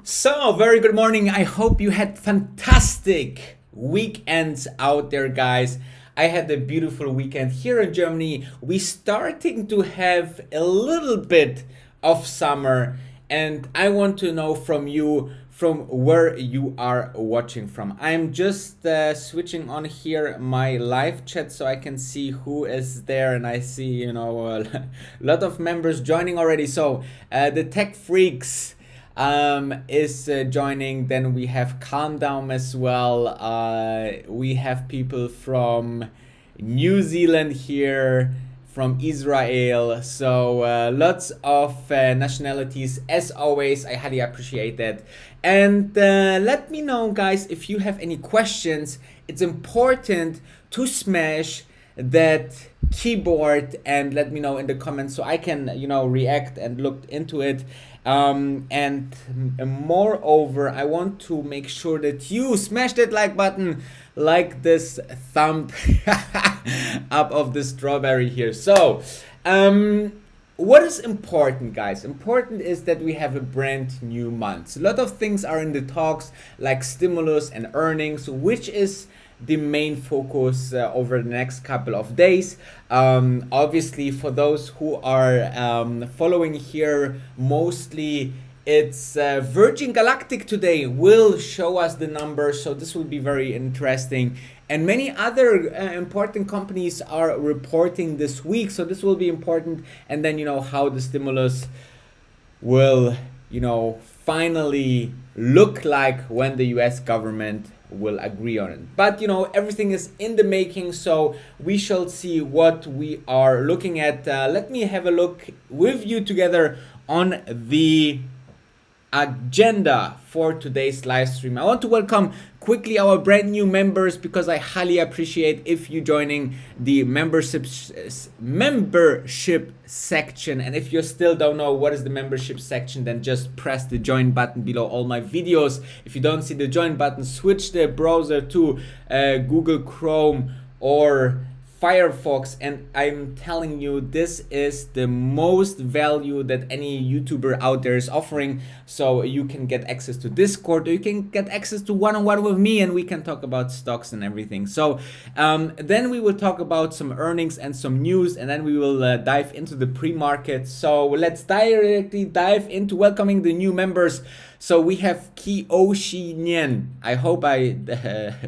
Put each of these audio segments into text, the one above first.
So, very good morning. I hope you had fantastic weekends out there, guys. I had a beautiful weekend here in Germany. We starting to have a little bit of summer, and I want to know from you from where you are watching from. I'm just switching on here my live chat so I can see who is there, and I see a lot of members joining already. So the tech freaks is joining. Then we have Calm Down as well. We have people from New Zealand here, from Israel. So lots of nationalities as always. I highly appreciate that. And let me know, guys, if you have any questions. It's important to smash that keyboard and let me know in the comments so I can react and look into it. And moreover, I want to make sure that you smash that like button, like this thumb up of the strawberry here. So what is important, guys? Important is that we have a brand new month. A lot of things are in the talks, like stimulus and earnings, which is the main focus over the next couple of days. Obviously, for those who are following here, mostly it's Virgin Galactic today will show us the numbers, so this will be very interesting. And many other important companies are reporting this week, so this will be important. And then how the stimulus will finally look like when the US government will agree on it. But everything is in the making, so we shall see what we are looking at. Let me have a look with you together on the agenda for today's live stream. I want to welcome quickly our brand new members because I highly appreciate if you joining the membership section. And if you still don't know what is the membership section, then just press the join button below all my videos. If you don't see the join button, switch the browser to Google Chrome or Firefox, and I'm telling you, this is the most value that any YouTuber out there is offering. So you can get access to Discord, or you can get access to one-on-one with me, and we can talk about stocks and everything. So then we will talk about some earnings and some news, and then we will dive into the pre-market. So let's directly dive into welcoming the new members. So we have Kiyoshi Nyen. I hope I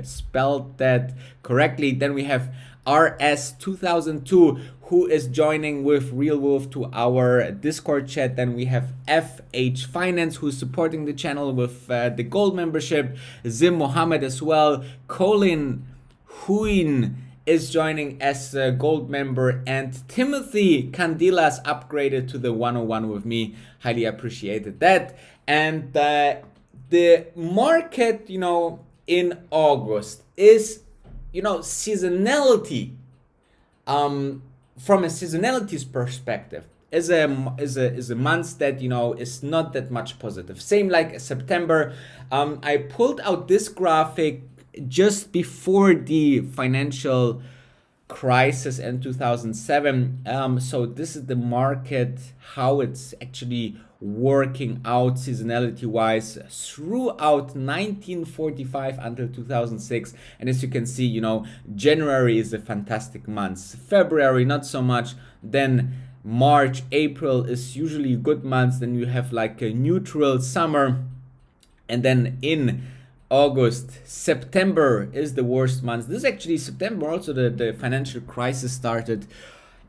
spelled that correctly. Then we have RS2002, who is joining with Real Wolf to our Discord chat. Then we have FH Finance, who's supporting the channel with the gold membership. Zim Mohammed as well. Colin Huin is joining as a gold member, and Timothy Candilas upgraded to the 101 with me. Highly appreciated that. And the market, in August is seasonality, from a seasonality's perspective, is a month that is not that much positive. Same like September. I pulled out this graphic just before the financial crisis in 2007. So this is the market, how it's actually working out seasonality wise throughout 1945 until 2006. And as you can see, January is a fantastic month, February not so much, then March, April is usually good months, then you have like a neutral summer, and then in August, September is the worst month. This is actually September also the financial crisis started.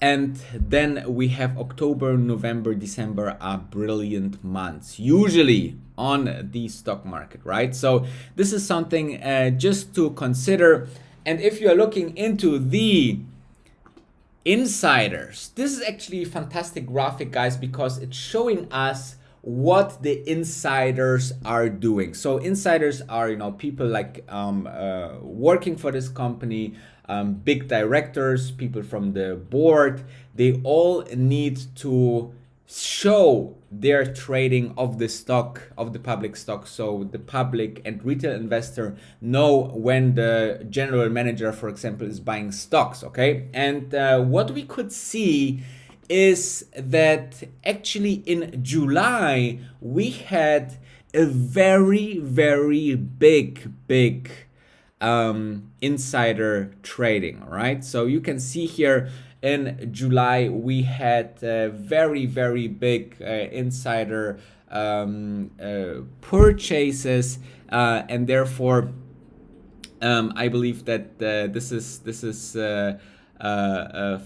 And then we have October, November, December are brilliant months, usually on the stock market, right? So this is something just to consider. And if you are looking into the insiders, this is actually a fantastic graphic, guys, because it's showing us what the insiders are doing. So insiders are, people like working for this company, big directors, people from the board. They all need to show their trading of the stock, of the public stock, so the public and retail investor know when the general manager, for example, is buying stocks. Okay, and what we could see is that actually in July we had a very big insider trading. All right, so you can see here in July we had very big insider purchases, and therefore I believe that this is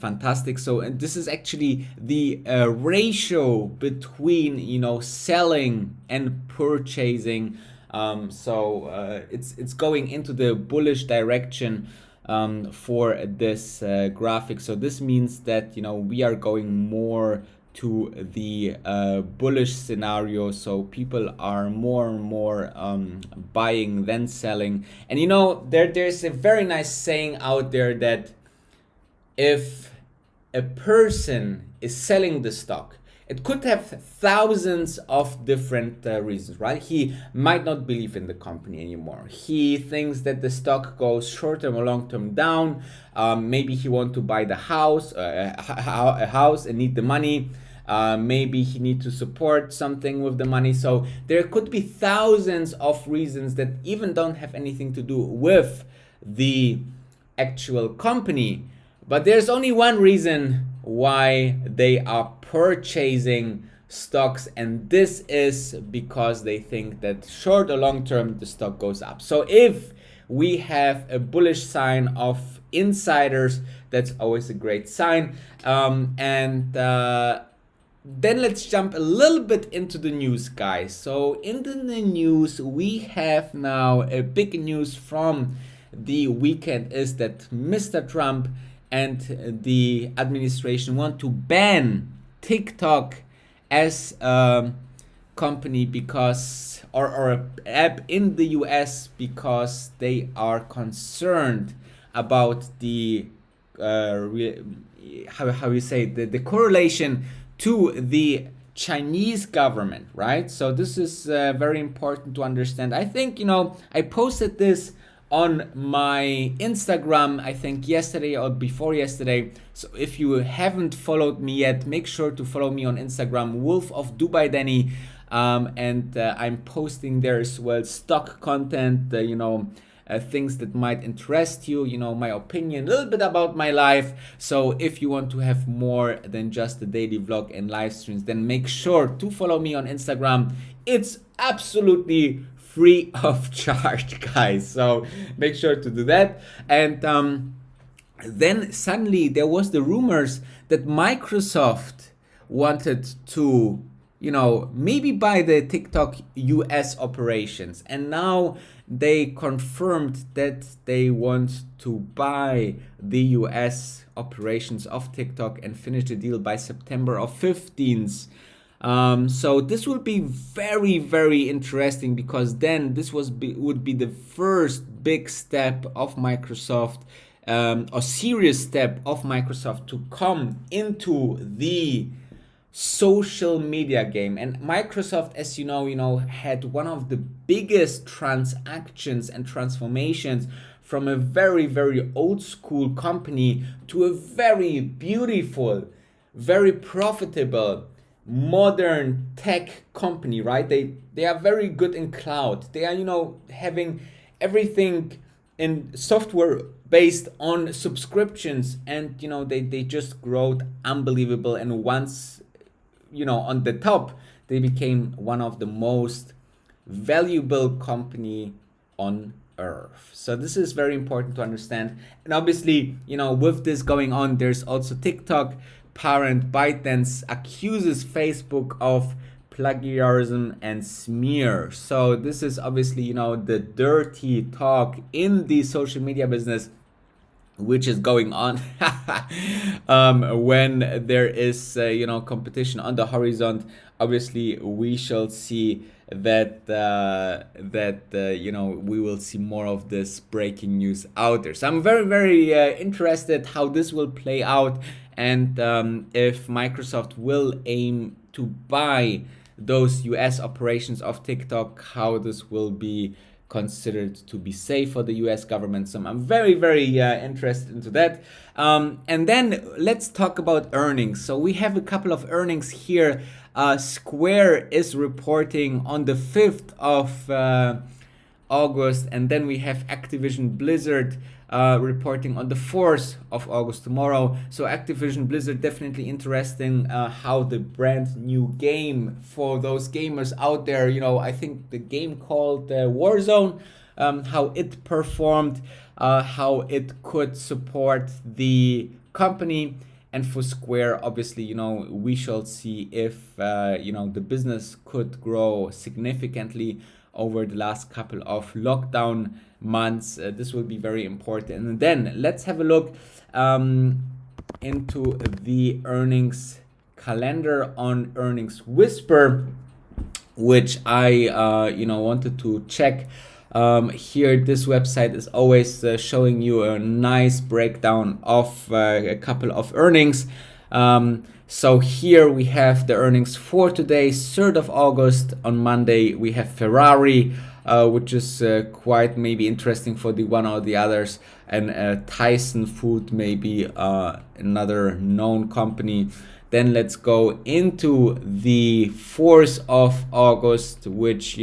fantastic. So, and this is actually the ratio between selling and purchasing. So it's going into the bullish direction for this graphic. So this means that we are going more to the bullish scenario. So people are more and more buying than selling. And there's a very nice saying out there that if a person is selling the stock, it could have thousands of different reasons, right? He might not believe in the company anymore. He thinks that the stock goes short-term or long-term down. Maybe he wants to buy the house, a house, and need the money. Maybe he needs to support something with the money. So there could be thousands of reasons that even don't have anything to do with the actual company. But there's only one reason why they are purchasing stocks, and this is because they think that short or long term the stock goes up. So if we have a bullish sign of insiders, that's always a great sign. Then let's jump a little bit into the news, guys. So in the news, we have now a big news from the weekend is that Mr. Trump and the administration want to ban TikTok as a company because, or an app in the US, because they are concerned about the how you say the correlation to the Chinese government, right? So this is very important to understand. I think I posted this on my Instagram, I think yesterday or before yesterday. So if you haven't followed me yet, make sure to follow me on Instagram, Wolf of Dubai Danny, and I'm posting there as well stock content, things that might interest you, my opinion, a little bit about my life. So if you want to have more than just the daily vlog and live streams, then make sure to follow me on Instagram. It's absolutely free of charge, guys, so make sure to do that. And then suddenly there was the rumors that Microsoft wanted to maybe buy the TikTok US operations, and now they confirmed that they want to buy the US operations of TikTok and finish the deal by September of 15th. So this will be very interesting, because then this would be the first big step of Microsoft, a serious step of Microsoft to come into the social media game. And Microsoft, as you know, had one of the biggest transactions and transformations from a very old school company to a very beautiful, very profitable, modern tech company, right? They are very good in cloud. They are having everything in software based on subscriptions, and they just growed unbelievable. And once on the top, they became one of the most valuable company on earth. So this is very important to understand. And obviously, with this going on, there's also TikTok. Parent ByteDance accuses Facebook of plagiarism and smear. So this is obviously, the dirty talk in the social media business, which is going on when there is competition on the horizon. Obviously we shall see that we will see more of this breaking news out there. So I'm very interested how this will play out, and if Microsoft will aim to buy those US operations of TikTok, how this will be considered to be safe for the US government. So I'm very interested into that. And then let's talk about earnings. So we have a couple of earnings here. Square is reporting on the 5th of August, and then we have Activision Blizzard reporting on the 4th of August, tomorrow. So Activision Blizzard, definitely interesting how the brand new game for those gamers out there, I think the game called Warzone, how it performed, how it could support the company. And for Square, obviously, we shall see if the business could grow significantly over the last couple of lockdown months. This will be very important. And then let's have a look into the earnings calendar on Earnings Whisper, which I wanted to check. Here, this website is always showing you a nice breakdown of a couple of earnings. So here we have the earnings for today, 3rd of August. On Monday, we have Ferrari, which is quite maybe interesting for the one or the others, and Tyson Food, maybe another known company. Then let's go into the 4th of August, which,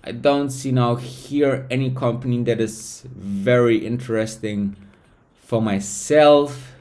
I don't see now here any company that is very interesting for myself.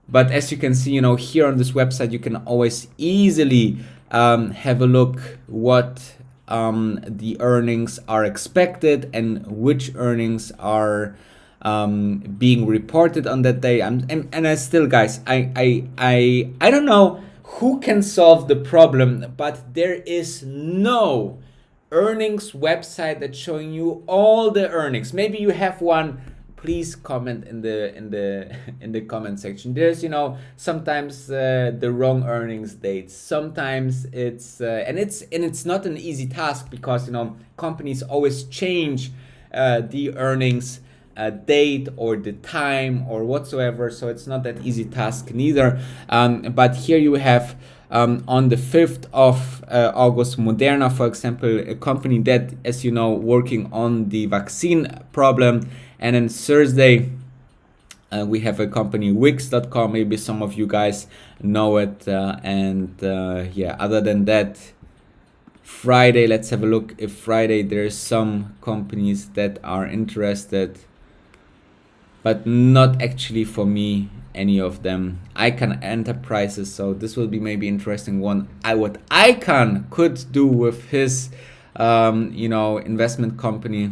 But as you can see, here on this website, you can always easily have a look what the earnings are expected and which earnings are being reported on that day. And I still, guys, I don't know who can solve the problem, but there is no earnings website that's showing you all the earnings. Maybe you have one. Please comment in the comment section. There's sometimes the wrong earnings dates. Sometimes it's not an easy task, because companies always change the earnings date or the time or whatsoever. So it's not that easy task neither. But here you have on the 5th of August, Moderna, for example, a company that, as you know, working on the vaccine problem. And then Thursday, we have a company, Wix.com. Maybe some of you guys know it. Other than that, Friday, let's have a look. If Friday, there's some companies that are interested, but not actually for me, any of them. Icon Enterprises, so this will be maybe interesting one. What Icon could do with his investment company.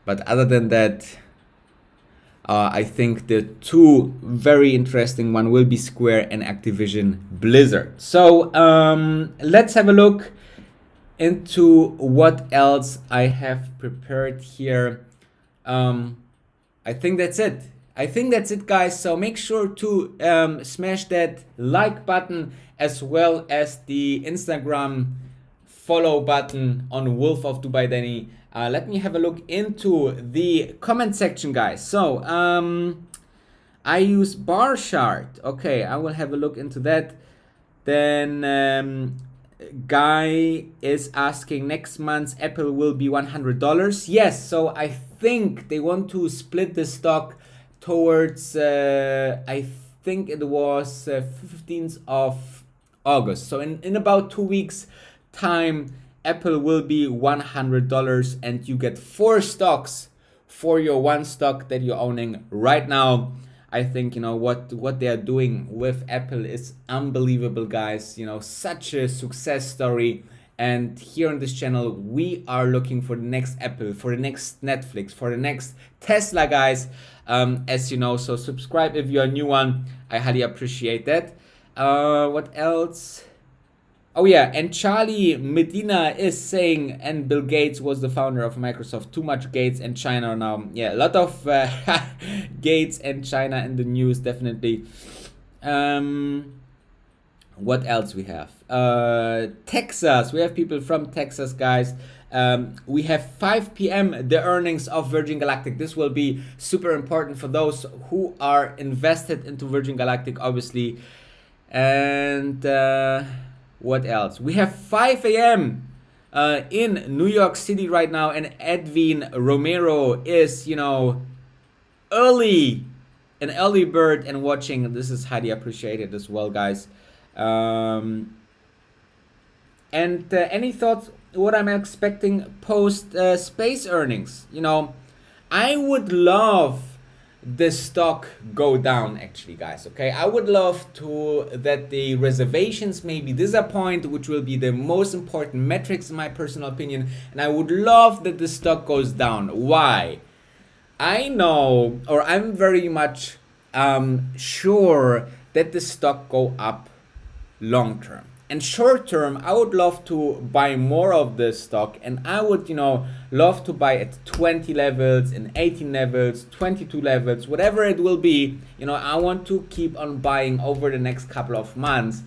But other than that, I think the two very interesting one will be Square and Activision Blizzard. So let's have a look into what else I have prepared here. I think that's it. Guys. So make sure to smash that like button, as well as the Instagram follow button on Wolf of Dubai Danny. Let me have a look into the comment section, guys. So I use bar chart. Okay, I will have a look into that. Then Guy is asking, next month Apple will be $100. Yes, so I think they want to split the stock towards I think it was 15th of August. So in about 2 weeks time, Apple will be $100, and you get 4 stocks for your 1 stock that you're owning right now. I think what they are doing with Apple is unbelievable, guys. Such a success story, And here on this channel, we are looking for the next Apple, for the next Netflix, for the next Tesla, guys. As you know, so subscribe if you're a new one. I highly appreciate that. What else? Oh yeah, and Charlie Medina is saying, and Bill Gates was the founder of Microsoft. Too much Gates and China now. Yeah, a lot of Gates and China in the news, definitely. What else we have? Texas. We have people from Texas, guys. We have 5 p.m. the earnings of Virgin Galactic. This will be super important for those who are invested into Virgin Galactic, obviously. And what else? We have 5 a.m. In New York City right now, and Edwin Romero is, you know, an early bird and watching. This is highly appreciated as well, guys. And any thoughts what I'm expecting post space earnings? You know, I would love the stock go down, actually, guys. Okay, I would love to that the reservations maybe disappoint, which will be the most important metrics in my personal opinion, and I would love that the stock goes down. Why? I know, or I'm very much sure that the stock go up long term. And short term, I would love to buy more of this stock, and I would, you know, love to buy at 20 levels, in 18 levels, 22 levels, whatever it will be. You know, I want to keep on buying over the next couple of months,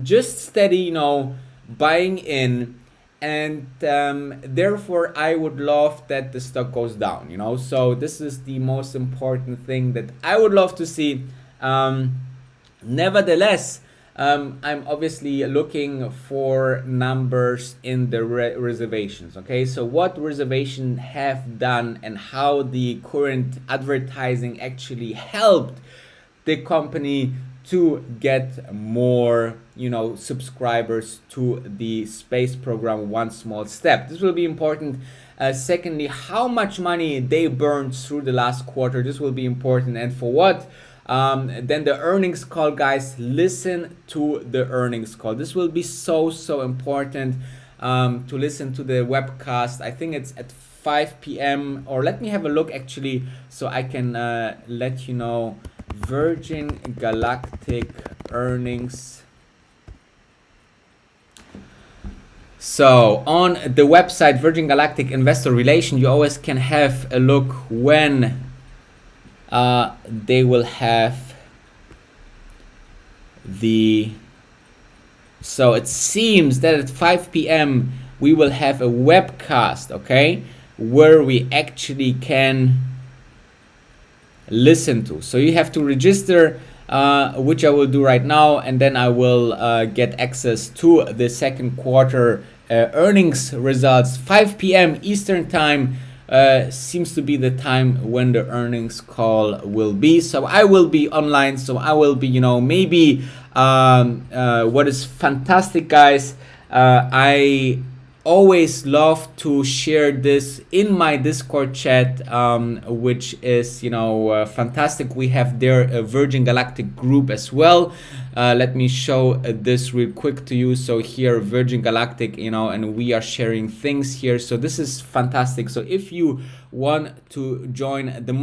just steady, you know, buying in, and therefore I would love that the stock goes down, you know. So this is the most important thing that I would love to see. Nevertheless, I'm obviously looking for numbers in the reservations. Okay, so what reservation have done and how the current advertising actually helped the company to get more, you know, subscribers to the space program. One small step. This will be important. Secondly, how much money they burned through the last quarter. This will be important. And for what? Then the earnings call, guys. Listen to the earnings call. This will be so important to listen to the webcast. I think it's at 5 p.m. or let me have a look actually, so I can let you know. Virgin Galactic earnings. So on the website Virgin Galactic Investor Relation, you always can have a look when they will have the, so it seems that at 5 p.m. we will have a webcast, okay, where we actually can listen to. So you have to register, which I will do right now, and then I will get access to the second quarter earnings results. 5 p.m. Eastern time seems to be the time when the earnings call will be. So I will be online, so I will be, you know, maybe what is fantastic, guys, I always love to share this in my Discord chat, which is, you know, fantastic. We have there a Virgin Galactic group as well. Let me show this real quick to you. So here Virgin Galactic, you know, and we are sharing things here. So this is fantastic. So if you want to join the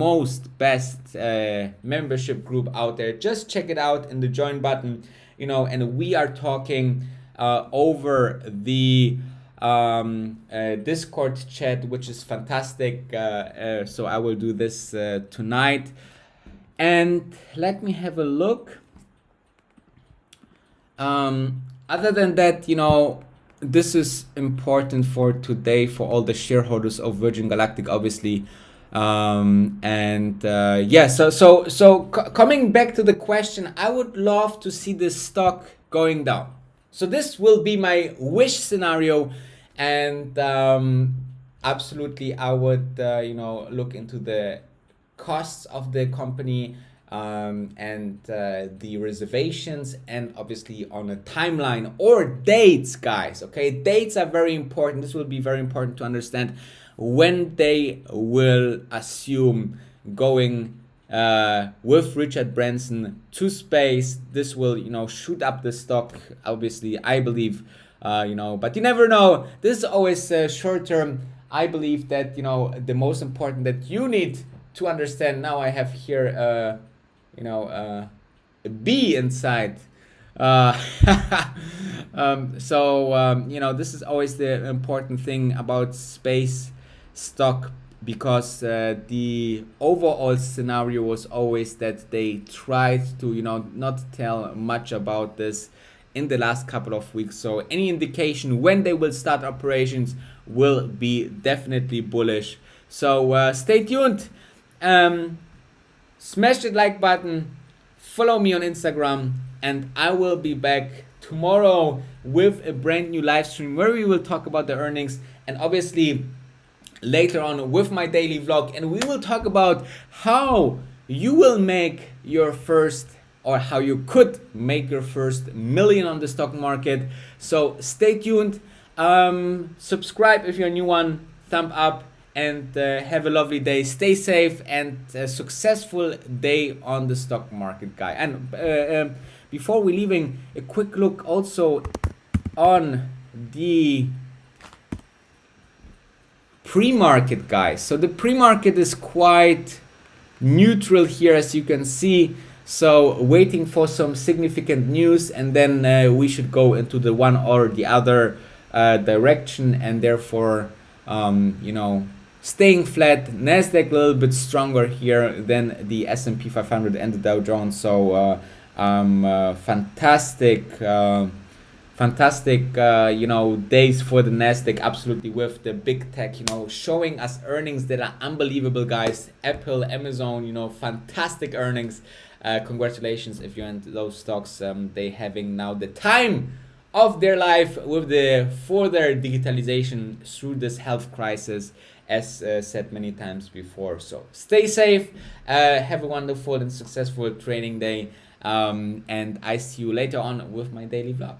best membership group out there, just check it out in the join button, you know, and we are talking over the Discord chat, which is fantastic. So I will do this tonight, and let me have a look. Other than that, you know, this is important for today for all the shareholders of Virgin Galactic, obviously. Yeah, so coming back to the question, I would love to see this stock going down. So this will be my wish scenario, and absolutely I would you know, look into the costs of the company, and the reservations, and obviously on a timeline or dates, guys. Okay, dates are very important. This will be very important to understand when they will assume going with Richard Branson to space. This will, you know, shoot up the stock, obviously, I believe, But you never know. This is always short term. I believe that, the most important that you need to understand. Now I have here, a bee inside. This is always the important thing about space stock, because the overall scenario was always that they tried to, not tell much about this in the last couple of weeks. So any indication when they will start operations will be definitely bullish. So stay tuned. Smash the like button, follow me on Instagram, and I will be back tomorrow with a brand new live stream where we will talk about the earnings, and obviously later on with my daily vlog, and we will talk about how you will make your first, or how you could make your first million on the stock market. So stay tuned. Subscribe if you're a new one, thumb up, and have a lovely day. Stay safe and a successful day on the stock market, guy. And before we leaving, a quick look also on the pre-market, guys. So the pre-market is quite neutral here, as you can see. So waiting for some significant news, and then we should go into the one or the other direction, and therefore staying flat. Nasdaq a little bit stronger here than the S&P 500 and the Dow Jones. So fantastic days for the Nasdaq, absolutely, with the big tech, showing us earnings that are unbelievable, guys. Apple, Amazon, fantastic earnings. Congratulations if you're into those stocks. They having now the time of their life with the further digitalization through this health crisis, as said many times before. So stay safe, have a wonderful and successful trading day, and I see you later on with my daily vlog.